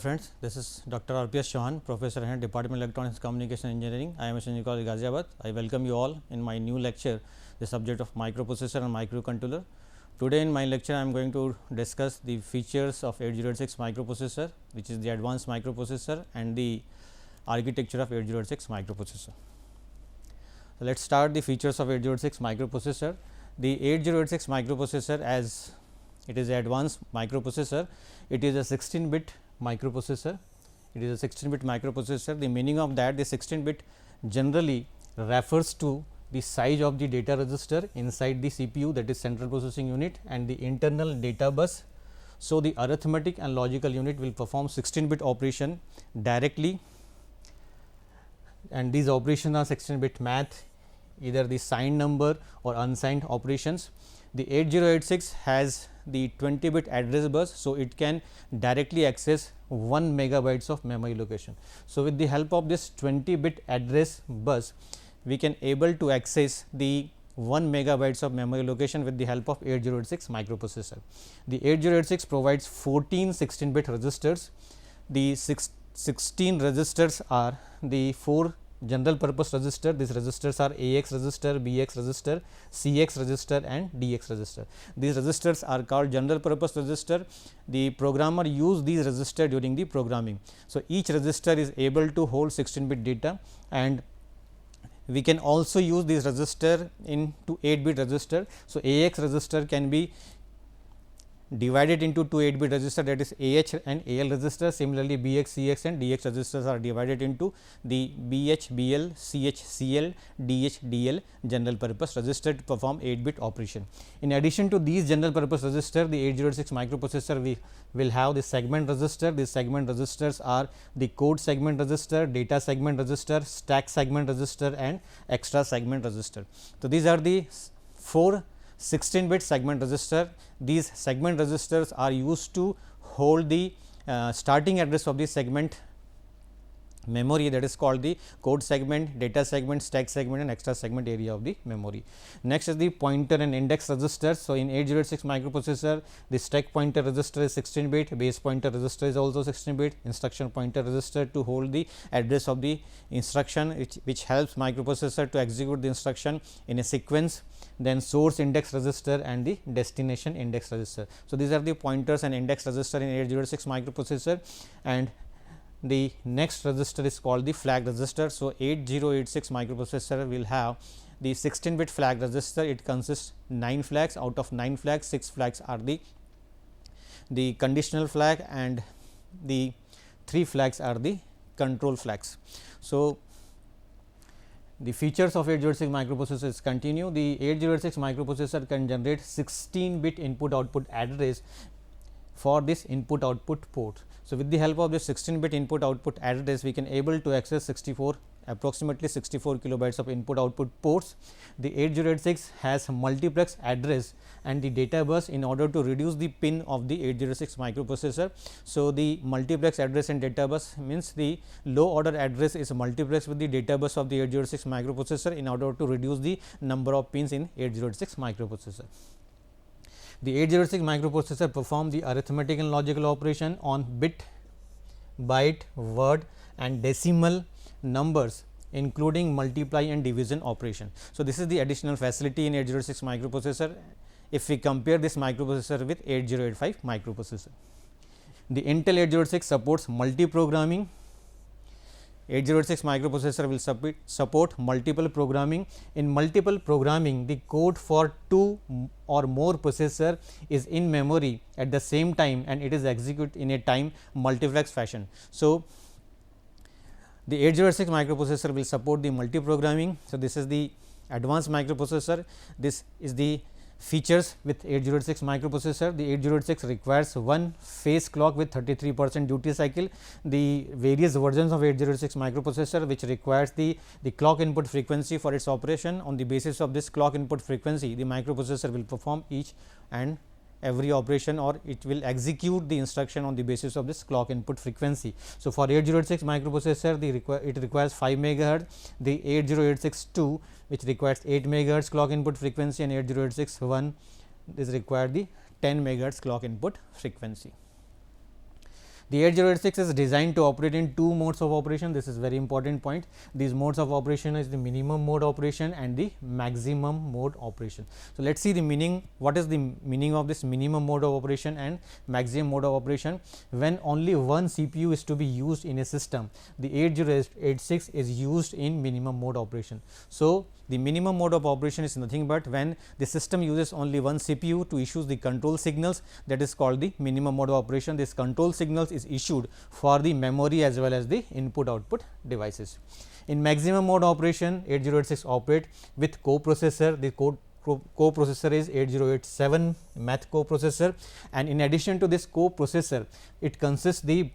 friends, this is Dr. RPS Chauhan, Professor and Department of Electronics Communication Engineering, IIM Engineering College, Ghaziabad. I welcome you all in my new lecture, the subject of microprocessor and microcontroller. Today in my lecture, I am going to discuss the features of 8086 microprocessor, which is the advanced microprocessor, and the architecture of 8086 microprocessor. So, let us start the features of 8086 microprocessor. The 8086 microprocessor, as it is an advanced microprocessor, it is a 16-bit microprocessor. It is a 16-bit microprocessor. The meaning of that, the 16-bit generally refers to the size of the data register inside the CPU, that is central processing unit, and the internal data bus. So, the arithmetic and logical unit will perform 16-bit operation directly, and these operations are 16-bit math, either the signed number or unsigned operations. The 8086 has the 20-bit address bus. So, it can directly access 1 megabytes of memory location. So, with the help of this 20-bit address bus, we can able to access the 1 megabytes of memory location with the help of 8086 microprocessor. The 8086 provides 14 16-bit registers. The 16 registers are the 4 general purpose register. These registers are AX register, BX register, CX register and DX register. These registers are called general purpose register. The programmer use these register during the programming. So, each register is able to hold 16-bit data, and we can also use this register into 8-bit register. So, AX register can be divided into 2 8-bit register, that is AH and AL register. Similarly, BX, CX and DX registers are divided into the BH, BL, CH, CL, DH, DL general purpose register to perform 8-bit operation. In addition to these general purpose register, the 8086 microprocessor we will have the segment register. These segment registers are the code segment register, data segment register, stack segment register and extra segment register. So, these are the 4 16-bit segment register. These segment registers are used to hold the starting address of the segment memory, that is called the code segment, data segment, stack segment and extra segment area of the memory. Next is the pointer and index registers. So, in 8086 microprocessor, the stack pointer register is 16-bit, base pointer register is also 16-bit, instruction pointer register to hold the address of the instruction, which helps microprocessor to execute the instruction in a sequence. Then source index register and the destination index register. So, these are the pointers and index register in 8086 microprocessor, and the next register is called the flag register. So, 8086 microprocessor will have the 16-bit flag register. It consists 9 flags. Out of 9 flags, 6 flags are the conditional flag, and the 3 flags are the control flags. So, the features of 8086 microprocessors continue. The 8086 microprocessor can generate 16-bit input output address for this input output port. So, with the help of this 16-bit input output address, we can able to access approximately 64 kilobytes of input output ports. The 8086 has multiplex address and the data bus in order to reduce the pin of the 8086 microprocessor. So, the multiplex address and data bus means the low order address is multiplexed with the data bus of the 8086 microprocessor in order to reduce the number of pins in 8086 microprocessor. The 8086 microprocessor perform the arithmetic and logical operation on bit, byte, word and decimal numbers, including multiply and division operation. So, this is the additional facility in 8086 microprocessor if we compare this microprocessor with 8085 microprocessor. The Intel 8086 supports multi-programming. 8086 microprocessor will support multiple programming. In multiple programming, the code for 2 or more processor is in memory at the same time, and it is executed in a time multiplex fashion. So, the 8086 microprocessor will support the multi-programming. So, this is the advanced microprocessor. This is the features with 8086 microprocessor. The 8086 requires one phase clock with 33% duty cycle. The various versions of 8086 microprocessor which requires the clock input frequency for its operation. On the basis of this clock input frequency, the microprocessor will perform each and every operation, or it will execute the instruction on the basis of this clock input frequency. So, for 8086 microprocessor, it requires 5 megahertz, the 8086-2 which requires 8 megahertz clock input frequency, and 8086-1 is required the 10 megahertz clock input frequency. The 8086 is designed to operate in two modes of operation. This is very important point. These modes of operation is the minimum mode operation and the maximum mode operation. So, let us see the meaning. What is the meaning of this minimum mode of operation and maximum mode of operation? When only one CPU is to be used in a system, the 8086 is used in minimum mode operation. So, the minimum mode of operation is nothing but when the system uses only one CPU to issue the control signals, that is called the minimum mode of operation. This control signals is issued for the memory as well as the input output devices. In maximum mode operation, 8086 operate with coprocessor. The coprocessor is 8087 math coprocessor, and in addition to this coprocessor, it consists the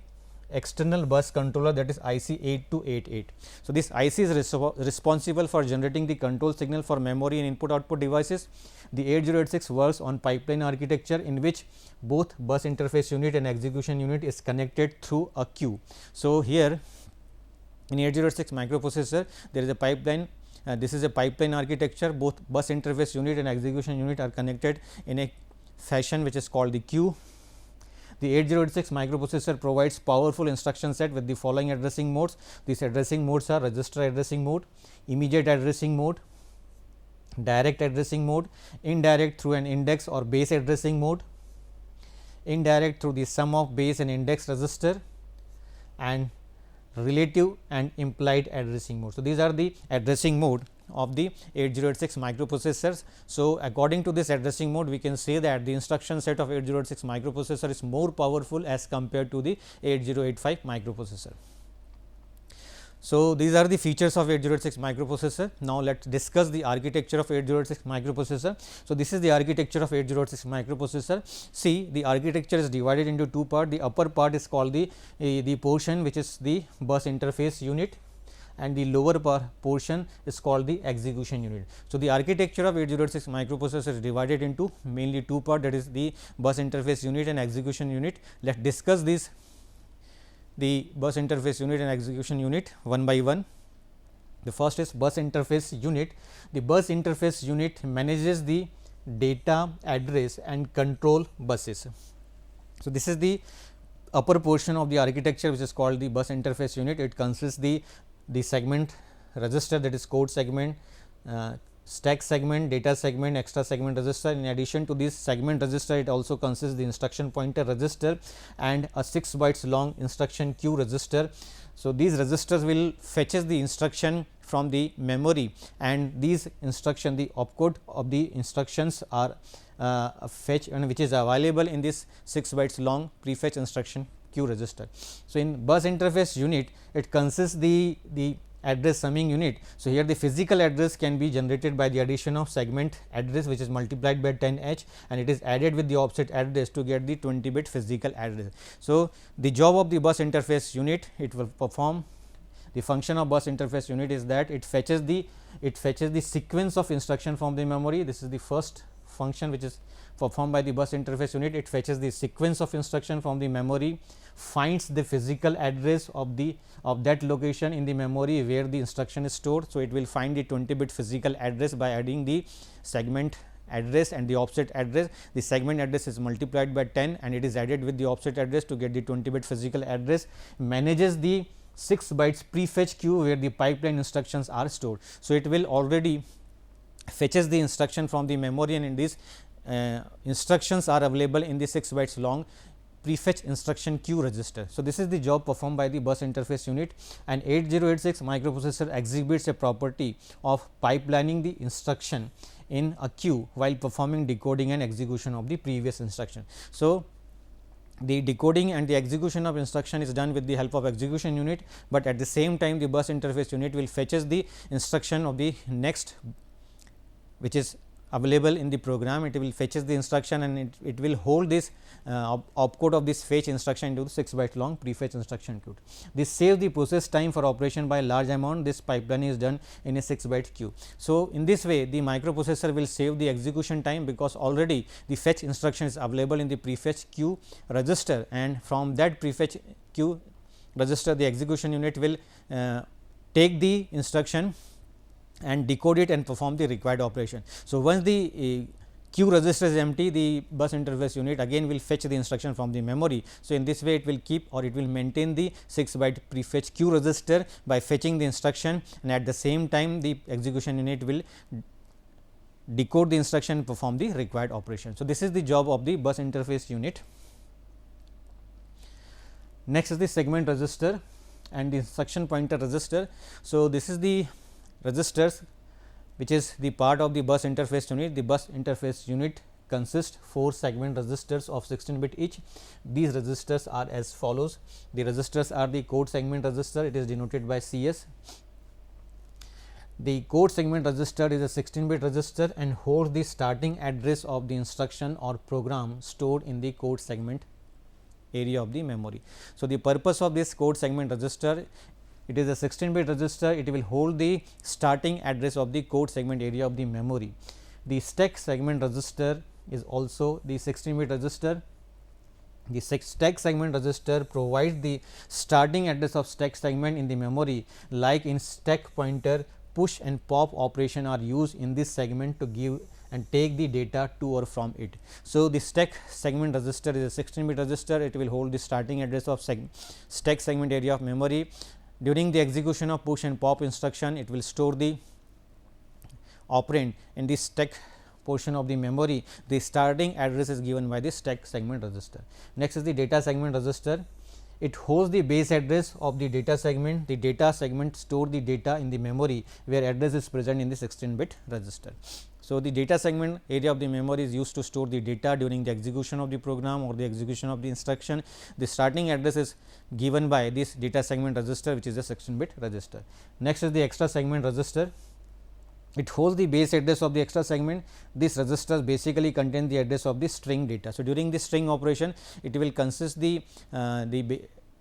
external bus controller, that is IC 8288. So, this IC is responsible for generating the control signal for memory and input output devices. The 8086 works on pipeline architecture, in which both bus interface unit and execution unit is connected through a queue. So, here in 8086 microprocessor, there is a pipeline. This is a pipeline architecture. Both bus interface unit and execution unit are connected in a fashion which is called the queue. The 8086 microprocessor provides powerful instruction set with the following addressing modes. These addressing modes are register addressing mode, immediate addressing mode, direct addressing mode, indirect through an index or base addressing mode, indirect through the sum of base and index register, and relative and implied addressing mode. So, these are the addressing mode of the 8086 microprocessors. So, according to this addressing mode, we can say that the instruction set of 8086 microprocessor is more powerful as compared to the 8085 microprocessor. So, these are the features of 8086 microprocessor. Now, let us discuss the architecture of 8086 microprocessor. So, this is the architecture of 8086 microprocessor. See, the architecture is divided into two parts. The upper part is called the portion which is the bus interface unit, and the lower portion is called the execution unit. So, the architecture of 8086 microprocessor is divided into mainly two parts, that is the bus interface unit and execution unit. Let us discuss this, the bus interface unit and execution unit one by one. The first is bus interface unit. The bus interface unit manages the data, address and control buses. So, this is the upper portion of the architecture which is called the bus interface unit. It consists the segment register, that is code segment, stack segment, data segment, extra segment register. In addition to this segment register, it also consists the instruction pointer register and a 6 bytes long instruction queue register. So, these registers will fetches the instruction from the memory, and these instruction, the opcode of the instructions are fetch, and which is available in this 6 bytes long prefetch instruction queue register. So, in bus interface unit, it consists the address summing unit. So, here the physical address can be generated by the addition of segment address, which is multiplied by 10h, and it is added with the offset address to get the 20 bit physical address. So, the job of the bus interface unit, it will perform the function of bus interface unit is that it fetches the sequence of instruction from the memory. This is the first function which is performed by the bus interface unit. It fetches the sequence of instruction from the memory, finds the physical address of that location in the memory where the instruction is stored. So, it will find the 20 bit physical address by adding the segment address and the offset address. The segment address is multiplied by 10 and it is added with the offset address to get the 20 bit physical address, manages the 6 bytes prefetch queue where the pipeline instructions are stored. So, it will already fetches the instruction from the memory, and in these instructions are available in the 6 bytes long prefetch instruction queue register. So, this is the job performed by the bus interface unit, and 8086 microprocessor exhibits a property of pipelining the instruction in a queue while performing decoding and execution of the previous instruction. So, the decoding and the execution of instruction is done with the help of execution unit, but at the same time the bus interface unit will fetches the instruction of the next which is available in the program. It will fetches the instruction and it will hold this opcode of this fetch instruction into the 6 byte long prefetch instruction queue. This saves the process time for operation by a large amount. This pipeline is done in a 6 byte queue. So, in this way the microprocessor will save the execution time, because already the fetch instruction is available in the prefetch queue register, and from that prefetch queue register the execution unit will take the instruction and decode it and perform the required operation. So, once the Q register is empty, the bus interface unit again will fetch the instruction from the memory. So, in this way it will keep or it will maintain the 6 byte prefetch Q register by fetching the instruction, and at the same time the execution unit will decode the instruction and perform the required operation. So, this is the job of the bus interface unit. Next is the segment register and the instruction pointer register. So, this is the registers which is the part of the bus interface unit. The bus interface unit consists 4 segment registers of 16 bit each. These registers are as follows. The registers are the code segment register, it is denoted by CS. The code segment register is a 16 bit register and holds the starting address of the instruction or program stored in the code segment area of the memory. So, the purpose of this code segment register, it is a 16 bit register, it will hold the starting address of the code segment area of the memory. The stack segment register is also the 16 bit register. The stack segment register provides the starting address of stack segment in the memory, like in stack pointer, push and pop operation are used in this segment to give and take the data to or from it. So, the stack segment register is a 16 bit register, it will hold the starting address of stack segment area of memory. During the execution of push and pop instruction, it will store the operand in the stack portion of the memory. The starting address is given by the stack segment register. Next is the data segment register. It holds the base address of the data segment. The data segment store the data in the memory where address is present in the 16 bit register. So, the data segment area of the memory is used to store the data during the execution of the program or the execution of the instruction. The starting address is given by this data segment register, which is a 16 bit register. Next is the extra segment register. It holds the base address of the extra segment. This register basically contain the address of the string data. So, during the string operation, it will consist the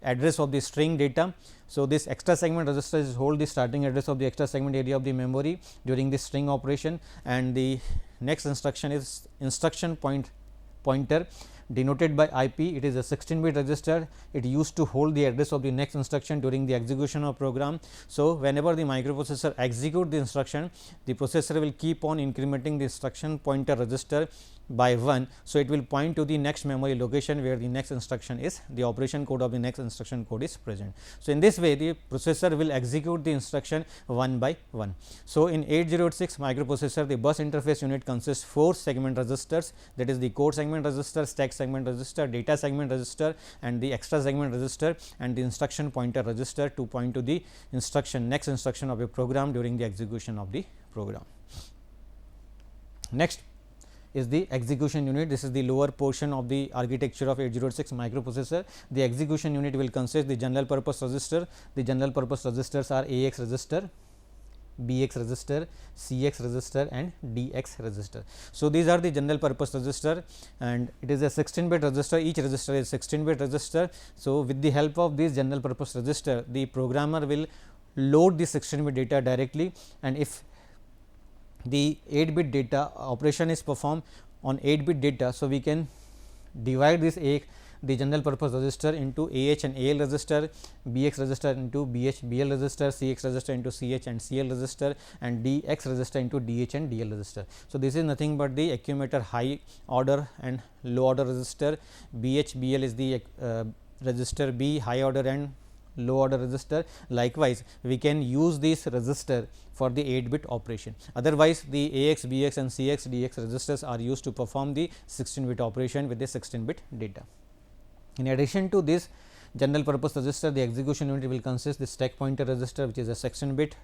address of the string data. So, this extra segment register is hold the starting address of the extra segment area of the memory during the string operation, and the next instruction is instruction pointer denoted by IP. It is a 16 bit register. It used to hold the address of the next instruction during the execution of program. So, whenever the microprocessor execute the instruction, the processor will keep on incrementing the instruction pointer register by 1. So, it will point to the next memory location where the next instruction is, the operation code of the next instruction code is present. So, in this way the processor will execute the instruction one by one. So, in 8086 microprocessor, the bus interface unit consists 4 segment registers, that is the code segment register, stack segment register, data segment register and the extra segment register, and the instruction pointer register to point to the instruction next instruction of a program during the execution of the program. Next is the execution unit. This is the lower portion of the architecture of 8086 microprocessor. The execution unit will consist the general purpose register. The general purpose registers are AX register, BX register, CX register and DX register. So, these are the general purpose register and it is a 16 bit register. Each register is 16 bit register. So, with the help of this general purpose register, the programmer will load the 16 bit data directly, and if the 8 bit data operation is performed on 8 bit data. So, we can divide this the general purpose register into AH and AL register, BX register into BH BL register, CX register into CH and CL register and DX register into DH and DL register. So, this is nothing but the accumulator high order and low order register. BH BL is the register B high order and low order register. Likewise, we can use this register for the 8 bit operation. Otherwise, the AX, BX and CX, DX registers are used to perform the 16 bit operation with the 16 bit data. In addition to this general purpose register, the execution unit will consist the stack pointer register, which is a 16 bit,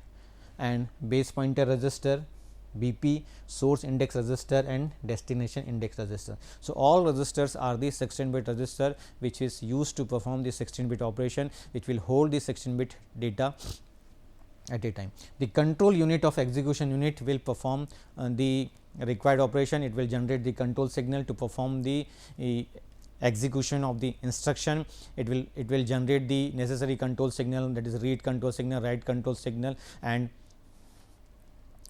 and base pointer register, BP, source index register and destination index register. So, all registers are the 16 bit register which is used to perform the 16 bit operation, which will hold the 16 bit data at a time. The control unit of execution unit will perform the required operation. It will generate the control signal to perform the execution of the instruction. It will generate the necessary control signal, that is read control signal, write control signal, and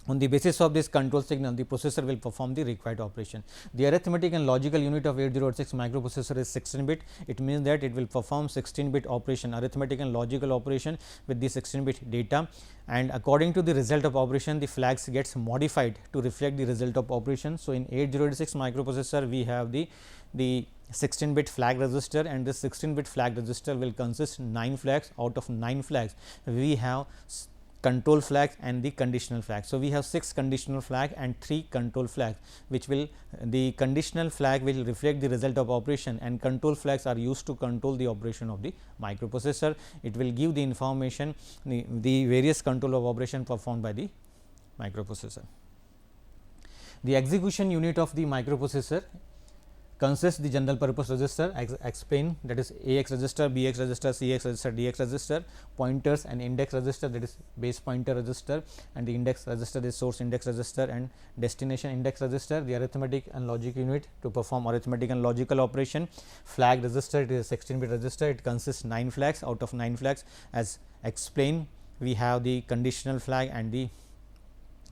On the basis of this control signal, the processor will perform the required operation. The arithmetic and logical unit of 8086 microprocessor is 16 bit. It means that it will perform 16 bit operation, arithmetic and logical operation with the 16 bit data, and according to the result of operation, the flags gets modified to reflect the result of operation. So, in 8086 microprocessor, we have the 16 bit flag register, and this 16 bit flag register will consist 9 flags. Out of 9 flags, we have control flags and the conditional flag. So, we have 6 conditional flag and 3 control flags, which will the conditional flag will reflect the result of operation, and control flags are used to control the operation of the microprocessor. It will give the information the various control of operation performed by the microprocessor. The execution unit of the microprocessor consists the general purpose register, explain, that is AX register, BX register, CX register, DX register, pointers and index register, that is base pointer register, and the index register is source index register and destination index register. The arithmetic and logic unit to perform arithmetic and logical operation. Flag register, it is a 16 bit register, it consists 9 flags. Out of 9 flags, as explained, we have the conditional flag and the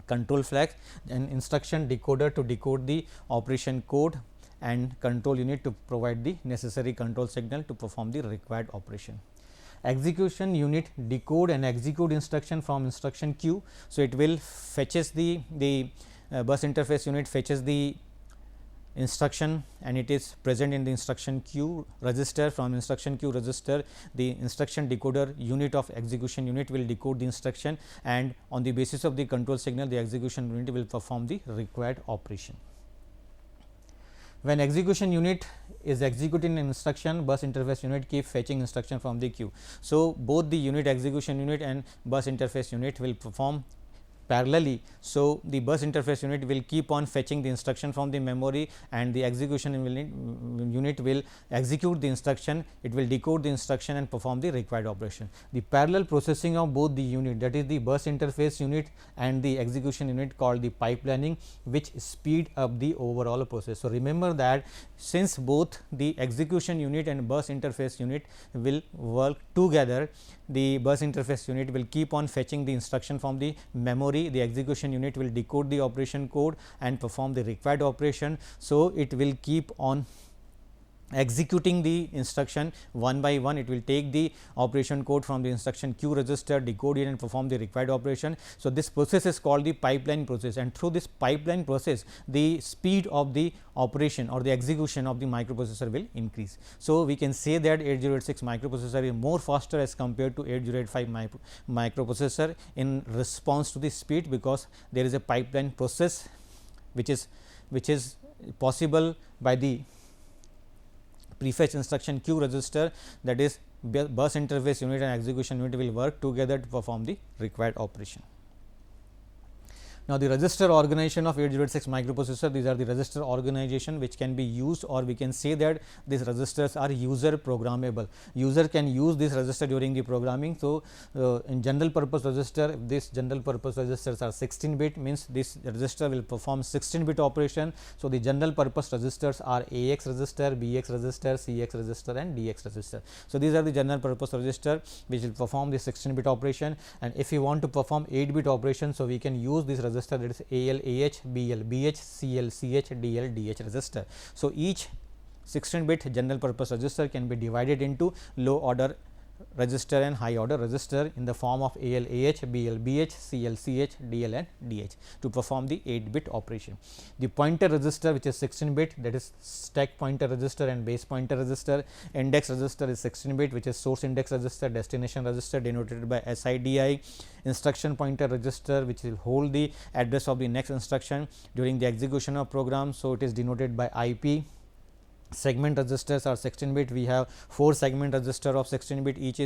control flags, and instruction decoder to decode the operation code, and control unit to provide the necessary control signal to perform the required operation. Execution unit decode and execute instruction from instruction queue. So, it will fetches the bus interface unit fetches the instruction, and it is present in the instruction queue register. From instruction queue register, the instruction decoder unit of execution unit will decode the instruction, and on the basis of the control signal, the execution unit will perform the required operation. When execution unit is executing an instruction, bus interface unit keep fetching instruction from the queue. So, both the unit execution unit and bus interface unit will perform parallelly. So, the bus interface unit will keep on fetching the instruction from the memory, and the execution unit will execute the instruction, it will decode the instruction and perform the required operation. The parallel processing of both the unit, that is the bus interface unit and the execution unit, called the pipelining, which speed up the overall process. So, remember that since both the execution unit and bus interface unit will work together, the bus interface unit will keep on fetching the instruction from the memory, the execution unit will decode the operation code and perform the required operation. So, it will keep on executing the instruction one by one. It will take the operation code from the instruction queue register, decode it and perform the required operation. So, this process is called the pipeline process, and through this pipeline process, the speed of the operation or the execution of the microprocessor will increase. So, we can say that 8086 microprocessor is more faster as compared to 8085 microprocessor in response to the speed, because there is a pipeline process which is possible by the prefetch instruction queue register, that is bus interface unit and execution unit will work together to perform the required operation. Now, the register organization of 8086 microprocessor, these are the register organization which can be used, or we can say that these registers are user programmable. User can use this register during the programming. So, in general purpose register, this general purpose registers are 16 bit, means this register will perform 16 bit operation. So, the general purpose registers are AX register, BX register, CX register and DX register. So, these are the general purpose register which will perform the 16 bit operation, and if you want to perform 8 bit operation, so we can use this register, that is AL, AH, BL, BH, CL, CH, DL, DH register. So, each 16 bit general purpose register can be divided into low order register and high order register in the form of AL, AH, BL, BH, CL, CH, DL and DH to perform the 8 bit operation. The pointer register, which is 16 bit, that is stack pointer register and base pointer register. Index register is 16 bit, which is source index register, destination register denoted by SIDI. Instruction pointer register, which will hold the address of the next instruction during the execution of program. So, it is denoted by IP. Segment registers are 16 bit. We have 4 segment register of 16 bit, each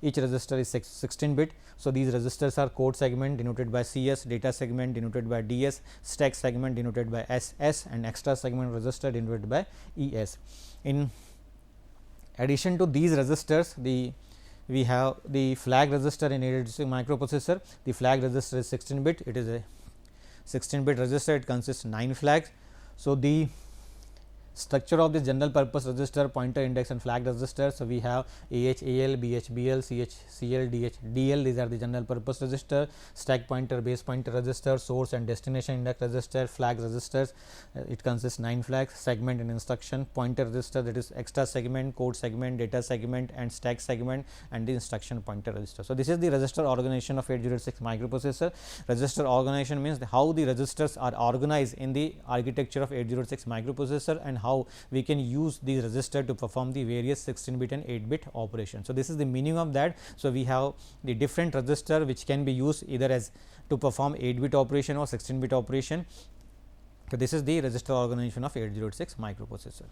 register is 16 bit. So, these registers are code segment denoted by CS, data segment denoted by DS, stack segment denoted by SS and extra segment register denoted by ES. In addition to these registers, we have the flag register in 8086 microprocessor. The flag register is 16 bit, it is a 16 bit register, it consists 9 flags. So, the Structure of the general purpose register, pointer, index and flag register. So we have AH, AL, BH, BL, CH, CL, DH, DL. These are the general purpose register. Stack pointer, base pointer register, source and destination index register, flag registers. It consists 9 flags. Segment and instruction, pointer register, that is extra segment, code segment, data segment and stack segment, and the instruction pointer register. So this is the register organization of 8086 microprocessor. Register organization means how the registers are organized in the architecture of 8086 microprocessor and how we can use the register to perform the various 16-bit and 8-bit operations. So this is the meaning of that. So we have the different register which can be used either as to perform 8-bit operation or 16-bit operation. So this is the register organization of 8086 microprocessor.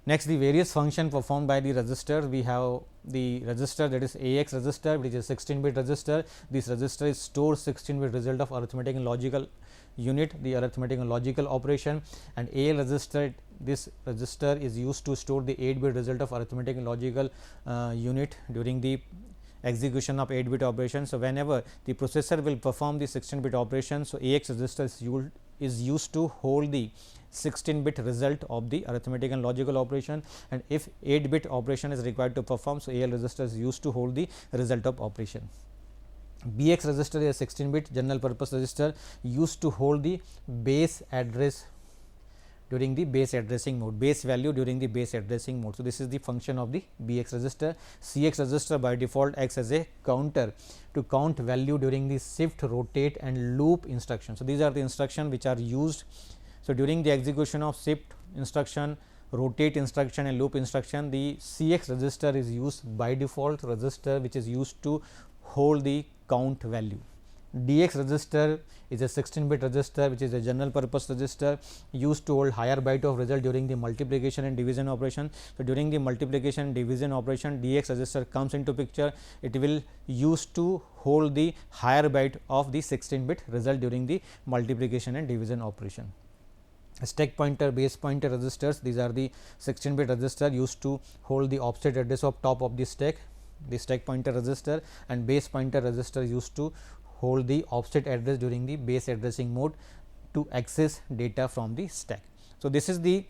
Next, the various function performed by the register. We have the register, that is AX register, which is 16-bit register. This register is store 16-bit result of arithmetic and logical unit, the arithmetic and logical operation. And AL register, this register is used to store the 8-bit result of arithmetic and logical unit during the execution of 8-bit operation. So whenever the processor will perform the 16-bit operation, so AX register is used to hold the 16-bit result of the arithmetic and logical operation, and if 8-bit operation is required to perform, so AL register is used to hold the result of operation. BX register is a 16-bit general purpose register used to hold the base address during the base addressing mode, base value during the base addressing mode. So this is the function of the BX register. CX register by default acts as a counter to count value during the shift, rotate and loop instruction. So these are the instructions which are used. So during the execution of shift instruction, rotate instruction and loop instruction, the CX register is used by default register which is used to hold the count value. DX register is a 16-bit register which is a general purpose register used to hold higher byte of result during the multiplication and division operation. So during the multiplication and division operation, DX register comes into picture. It will used to hold the higher byte of the 16-bit result during the multiplication and division operation. Stack pointer, base pointer registers, these are the 16-bit register used to hold the offset address of top of the stack pointer register, and base pointer register used to hold the offset address during the base addressing mode to access data from the stack. So this is the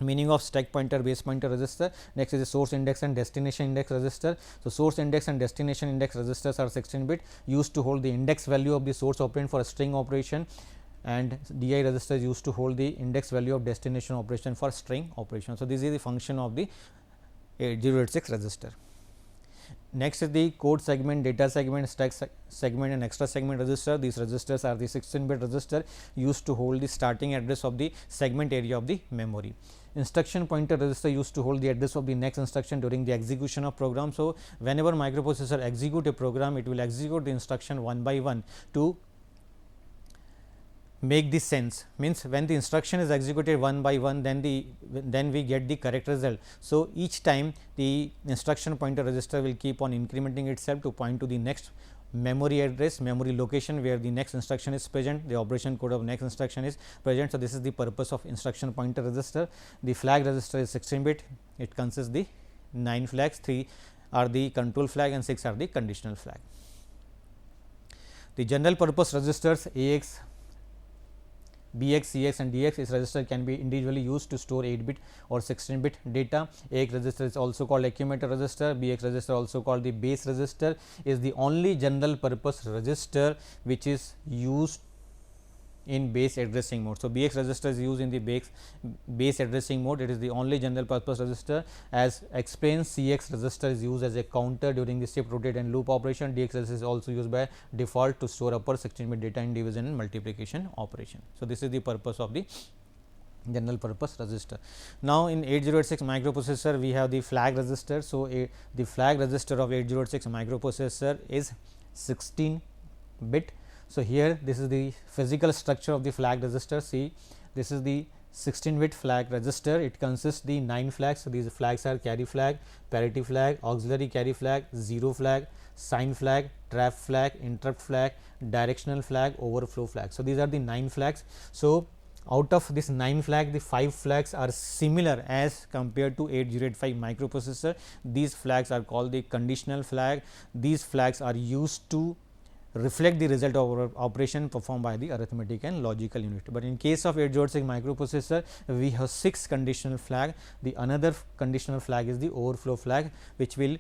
meaning of stack pointer, base pointer register. Next is the source index and destination index register. So source index and destination index registers are 16-bit used to hold the index value of the source operand for a string operation, and DI register is used to hold the index value of destination operation for string operation. So this is the function of the 8086 register. Next is the code segment, data segment, stack segment and extra segment register. These registers are the 16-bit register used to hold the starting address of the segment area of the memory. Instruction pointer register used to hold the address of the next instruction during the execution of program. So whenever microprocessor execute a program, it will execute the instruction one by one to make this sense, means when the instruction is executed one by one, then we get the correct result. So each time the instruction pointer register will keep on incrementing itself to point to the next memory address, memory location where the next instruction is present, the operation code of next instruction is present. So this is the purpose of instruction pointer register. The flag register is 16-bit. It consists the 9 flags, 3 are the control flag and 6 are the conditional flag. The general purpose registers AX, BX, CX and DX is register can be individually used to store 8-bit or 16-bit data. AX register is also called accumulator register. BX register also called the base register is the only general purpose register which is used in base addressing mode. So BX register is used in the base addressing mode. It is the only general purpose register. As explained, CX register is used as a counter during the shift, rotate and loop operation. DX register is also used by default to store upper 16-bit data in division and multiplication operation. So this is the purpose of the general purpose register. Now in 8086 microprocessor we have the flag register. So the flag register of 8086 microprocessor is 16-bit. So here this is the physical structure of the flag register. See, this is the 16-bit flag register. It consists the 9 flags. So these flags are carry flag, parity flag, auxiliary carry flag, zero flag, sign flag, trap flag, interrupt flag, directional flag, overflow flag. So these are the 9 flags. So out of this 9 flag, the 5 flags are similar as compared to 8085 microprocessor. These flags are called the conditional flag. These flags are used to reflect the result of operation performed by the arithmetic and logical unit. But in case of 8086 microprocessor, we have 6 conditional flag. The another conditional flag is the overflow flag, which will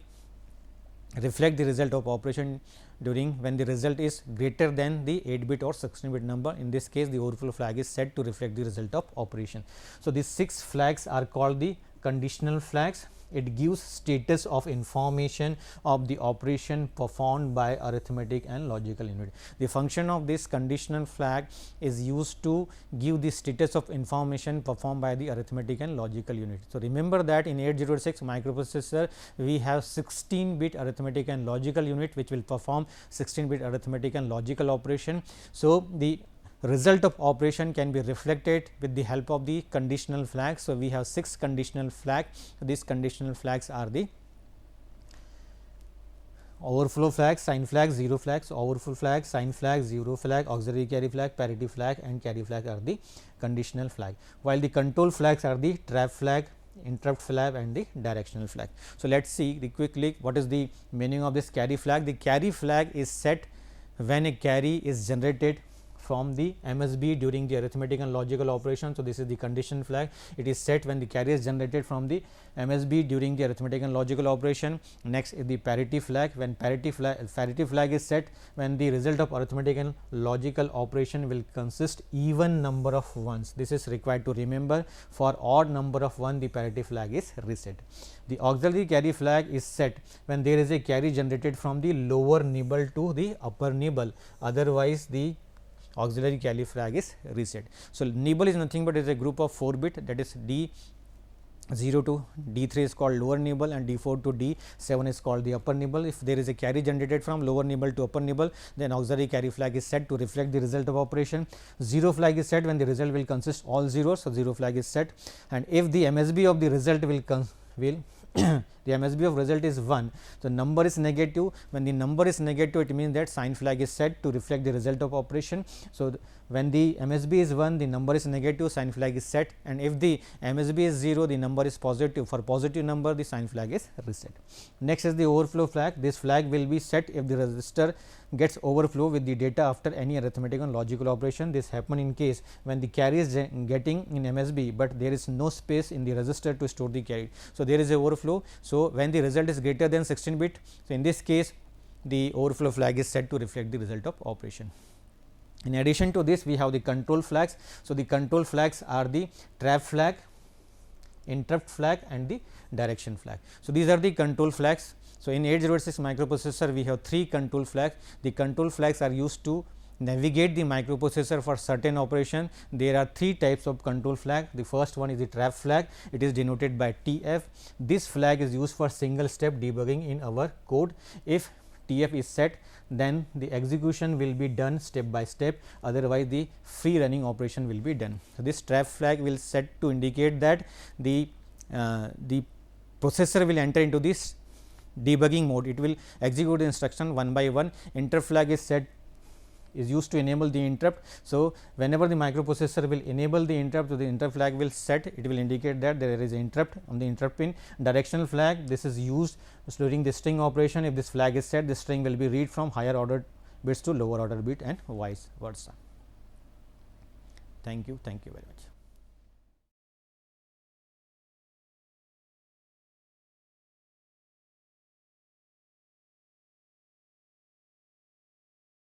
reflect the result of operation during when the result is greater than the 8-bit or 16-bit number. In this case, the overflow flag is set to reflect the result of operation. So, these 6 flags are called the conditional flags. It gives status of information of the operation performed by arithmetic and logical unit. The function of this conditional flag is used to give the status of information performed by the arithmetic and logical unit. So, remember that in 8086 microprocessor, we have 16-bit arithmetic and logical unit, which will perform 16-bit arithmetic and logical operation. So, the result of operation can be reflected with the help of the conditional flags. So, we have 6 conditional flags. These conditional flags are the overflow flag, sign flag, zero flags, overflow flag, sign flag, zero flag, auxiliary carry flag, parity flag and carry flag are the conditional flag, while the control flags are the trap flag, interrupt flag and the directional flag. So, let us see the quickly what is the meaning of this carry flag. The carry flag is set when a carry is generated from the MSB during the arithmetic and logical operation. So, this is the condition flag. It is set when the carry is generated from the MSB during the arithmetic and logical operation. Next is the parity flag. When parity flag is set when the result of arithmetic and logical operation will consist even number of ones. This is required to remember. For odd number of 1, the parity flag is reset. The auxiliary carry flag is set when there is a carry generated from the lower nibble to the upper nibble, otherwise the auxiliary carry flag is reset. So, nibble is nothing but is a group of 4 bit, that is D0 to D3 is called lower nibble and D4 to D7 is called the upper nibble. If there is a carry generated from lower nibble to upper nibble, then auxiliary carry flag is set to reflect the result of operation. Zero flag is set when the result will consist all zeros. So, zero flag is set, and if the MSB of the result will the MSB of result is 1. So, number is negative. When the number is negative, it means that sign flag is set to reflect the result of operation. So, when the MSB is 1, the number is negative, sign flag is set, and if the MSB is 0, the number is positive. For positive number, the sign flag is reset. Next is the overflow flag. This flag will be set if the register gets overflow with the data after any arithmetic and logical operation. This happen in case when the carry is getting in MSB, but there is no space in the register to store the carry. So, there is a overflow. So, when the result is greater than 16 bit, so in this case the overflow flag is set to reflect the result of operation. In addition to this, we have the control flags. So, the control flags are the trap flag, interrupt flag and the direction flag. So, these are the control flags. So, in 8086 microprocessor, we have 3 control flags. The control flags are used to navigate the microprocessor for certain operation. There are 3 types of control flag. The first one is the trap flag. It is denoted by TF. This flag is used for single step debugging in our code. If TF is set, then the execution will be done step by step, otherwise the free running operation will be done. So, this trap flag will set to indicate that the processor will enter into this debugging mode. It will execute the instruction one by one. Interrupt flag is set is used to enable the interrupt. So, whenever the microprocessor will enable the interrupt, so the interrupt flag will set, it will indicate that there is an interrupt on the interrupt pin. Directional flag, this is used during the string operation. If this flag is set, the string will be read from higher order bits to lower order bit and vice versa. Thank you very much.